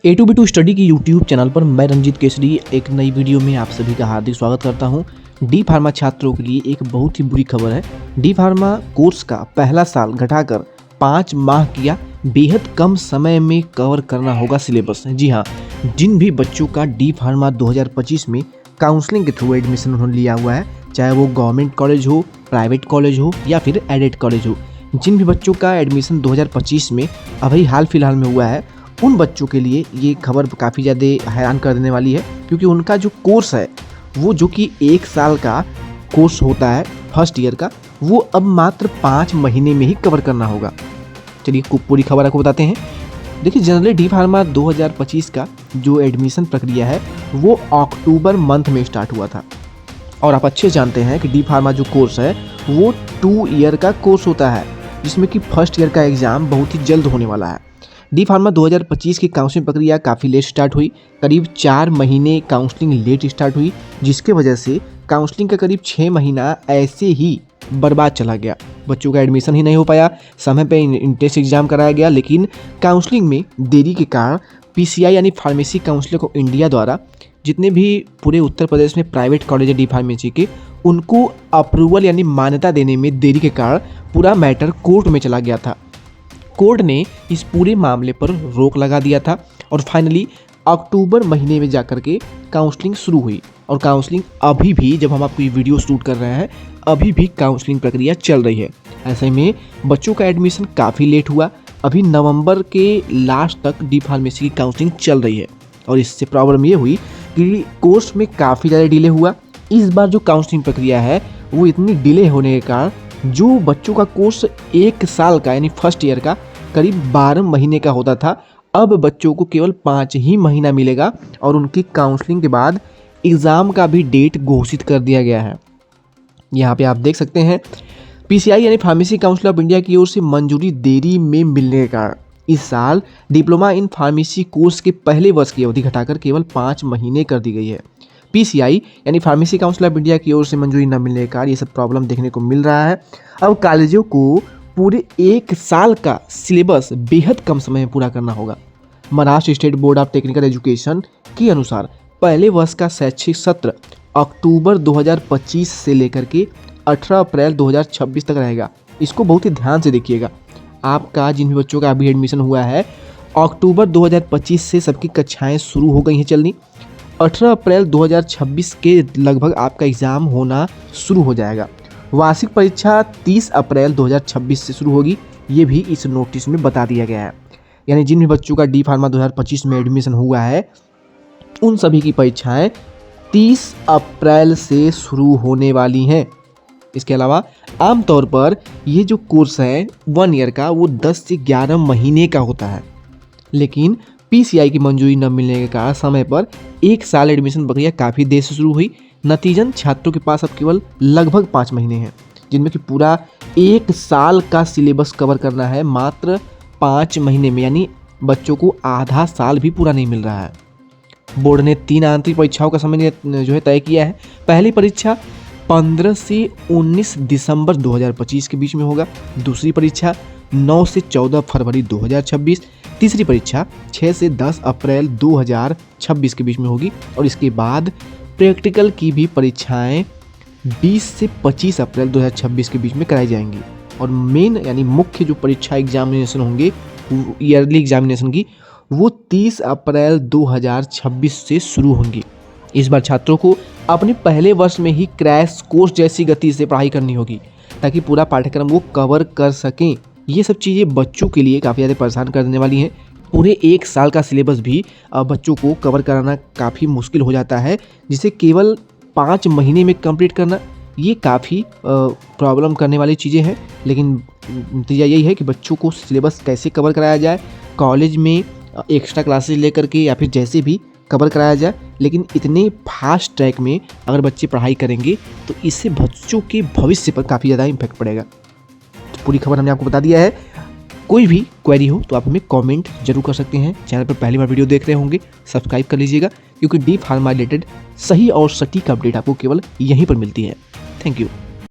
A to B to study की YouTube channel पर मैं रंजीत केसरी एक नई वीडियो में आप सभी का हार्दिक स्वागत करता हूं। डी फार्मा छात्रों के लिए एक बहुत ही बुरी खबर है। डी फार्मा कोर्स का पहला साल घटाकर 5 माह किया, बेहद कम समय में कवर करना होगा सिलेबस। जी हाँ, जिन भी बच्चों का डी फार्मा 2025 में काउंसलिंग के थ्रू एडमिशन उन्होंने लिया हुआ है, चाहे वो गवर्नमेंट कॉलेज हो, प्राइवेट कॉलेज हो या फिर एडेड कॉलेज हो, जिन भी बच्चों का एडमिशन 2025 में अभी हाल फिलहाल में हुआ है, उन बच्चों के लिए ये खबर काफ़ी ज़्यादा हैरान कर देने वाली है, क्योंकि उनका जो कोर्स है वो जो कि 1 साल का कोर्स होता है फर्स्ट ईयर का, वो अब मात्र 5 महीने में ही कवर करना होगा। चलिए पूरी खबर आपको बताते हैं। देखिए, जनरली डी फार्मा 2025 का जो एडमिशन प्रक्रिया है वो अक्टूबर मंथ में स्टार्ट हुआ था, और आप अच्छे जानते हैं कि डी फार्मा जो कोर्स है वो 2 ईयर का कोर्स होता है, जिसमें कि फर्स्ट ईयर का एग्ज़ाम बहुत ही जल्द होने वाला है। डी फार्मा 2025 की काउंसलिंग प्रक्रिया काफ़ी लेट स्टार्ट हुई, करीब 4 महीने काउंसलिंग लेट स्टार्ट हुई, जिसके वजह से काउंसलिंग का करीब 6 महीना ऐसे ही बर्बाद चला गया। बच्चों का एडमिशन ही नहीं हो पाया, समय पे इंट्रेंस एग्जाम कराया गया, लेकिन काउंसलिंग में देरी के कारण पीसीआई यानी फार्मेसी काउंसिल ऑफ इंडिया द्वारा जितने भी पूरे उत्तर प्रदेश में प्राइवेट कॉलेज है डी फार्मेसी के, उनको अप्रूवल यानी मान्यता देने में देरी के कारण पूरा मैटर कोर्ट में चला गया था। कोर्ट ने इस पूरे मामले पर रोक लगा दिया था और फाइनली अक्टूबर महीने में जाकर के काउंसलिंग शुरू हुई, और काउंसलिंग अभी भी, जब हम आपको ये वीडियो शूट कर रहे हैं, अभी भी काउंसलिंग प्रक्रिया चल रही है। ऐसे में बच्चों का एडमिशन काफ़ी लेट हुआ, अभी नवंबर के लास्ट तक डी फार्मेसी की काउंसलिंग चल रही है, और इससे प्रॉब्लम ये हुई कि कोर्स में काफ़ी ज़्यादा डिले हुआ। इस बार जो काउंसलिंग प्रक्रिया है वो इतनी डिले होने के कारण जो बच्चों का कोर्स 1 साल का यानी फर्स्ट ईयर का करीब 12 महीने का होता था, अब बच्चों को केवल 5 ही महीना मिलेगा, और उनकी काउंसलिंग के बाद एग्ज़ाम का भी डेट घोषित कर दिया गया है। यहाँ पे आप देख सकते हैं, पीसीआई यानी फार्मेसी काउंसिल ऑफ इंडिया की ओर से मंजूरी देरी में मिलने के कारण इस साल डिप्लोमा इन फार्मेसी कोर्स के पहले वर्ष की अवधि घटाकर केवल 5 महीने कर दी गई है। पीसीआई यानी फार्मेसी काउंसिल ऑफ इंडिया की ओर से मंजूरी न मिलने के कारण ये सब प्रॉब्लम देखने को मिल रहा है। अब कॉलेजों को पूरे 1 साल का सिलेबस बेहद कम समय में पूरा करना होगा। Maharashtra state board of technical education के अनुसार पहले वर्ष का शैक्षिक सत्र अक्टूबर 2025 से लेकर के 18 अप्रैल 2026 तक रहेगा। इसको बहुत ही ध्यान से देखिएगा। आपका जिन भी बच्चों का अभी एडमिशन हुआ है, अक्टूबर 2025 से सबकी कक्षाएं शुरू हो गई हैं चलनी। 18 अप्रैल 2026 के लगभग आपका एग्ज़ाम होना शुरू हो जाएगा। वार्षिक परीक्षा 30 अप्रैल 2026 से शुरू होगी, ये भी इस नोटिस में बता दिया गया है। यानी जिन भी बच्चों का डी फार्मा 2025 में एडमिशन हुआ है, उन सभी की परीक्षाएं 30 अप्रैल से शुरू होने वाली हैं। इसके अलावा आमतौर पर ये जो कोर्स है 1 ईयर का, वो 10 से 11 महीने का होता है, लेकिन पीसीआई की मंजूरी न मिलने के कारण समय पर 1 साल एडमिशन प्रक्रिया काफ़ी देर से शुरू हुई। नतीजन छात्रों के पास अब केवल लगभग 5 महीने हैं, जिनमें कि पूरा 1 साल का सिलेबस कवर करना है मात्र 5 महीने में, यानी बच्चों को आधा साल भी पूरा नहीं मिल रहा है। बोर्ड ने 3 आंतरिक परीक्षाओं का समय जो है तय किया है। पहली परीक्षा 15 से 19 दिसंबर 2025 के बीच में होगा, दूसरी परीक्षा 9 से 14 फरवरी 2026, तीसरी परीक्षा 6 से 10 अप्रैल 2026 के बीच में होगी, और इसके बाद प्रैक्टिकल की भी परीक्षाएं 20 से 25 अप्रैल 2026 के बीच में कराई जाएंगी, और मेन यानी मुख्य जो परीक्षा एग्जामिनेशन होंगे ईयरली एग्जामिनेशन की, वो 30 अप्रैल 2026 से शुरू होंगी। इस बार छात्रों को अपने पहले वर्ष में ही क्रैश कोर्स जैसी गति से पढ़ाई करनी होगी, ताकि पूरा पाठ्यक्रम वो कवर कर सकें। ये सब चीज़ें बच्चों के लिए काफ़ी ज़्यादा परेशान कर देने वाली हैं। पूरे 1 साल का सिलेबस भी बच्चों को कवर कराना काफ़ी मुश्किल हो जाता है, जिसे केवल 5 महीने में कंप्लीट करना, ये काफ़ी प्रॉब्लम करने वाली चीज़ें हैं। लेकिन नतीजा यही है कि बच्चों को सिलेबस कैसे कवर कराया जाए, कॉलेज में एक्स्ट्रा क्लासेज लेकर के या फिर जैसे भी कवर कराया जाए, लेकिन इतने फास्ट ट्रैक में अगर बच्चे पढ़ाई करेंगे तो इससे बच्चों के भविष्य पर काफ़ी ज़्यादा इम्पैक्ट पड़ेगा। तो पूरी खबर हमने आपको बता दिया है। कोई भी क्वेरी हो तो आप हमें कमेंट जरूर कर सकते हैं। चैनल पर पहली बार वीडियो देख रहे होंगे, सब्सक्राइब कर लीजिएगा, क्योंकि डी फार्मा रिलेटेड सही और सटीक अपडेट आपको केवल यहीं पर मिलती है। Thank you.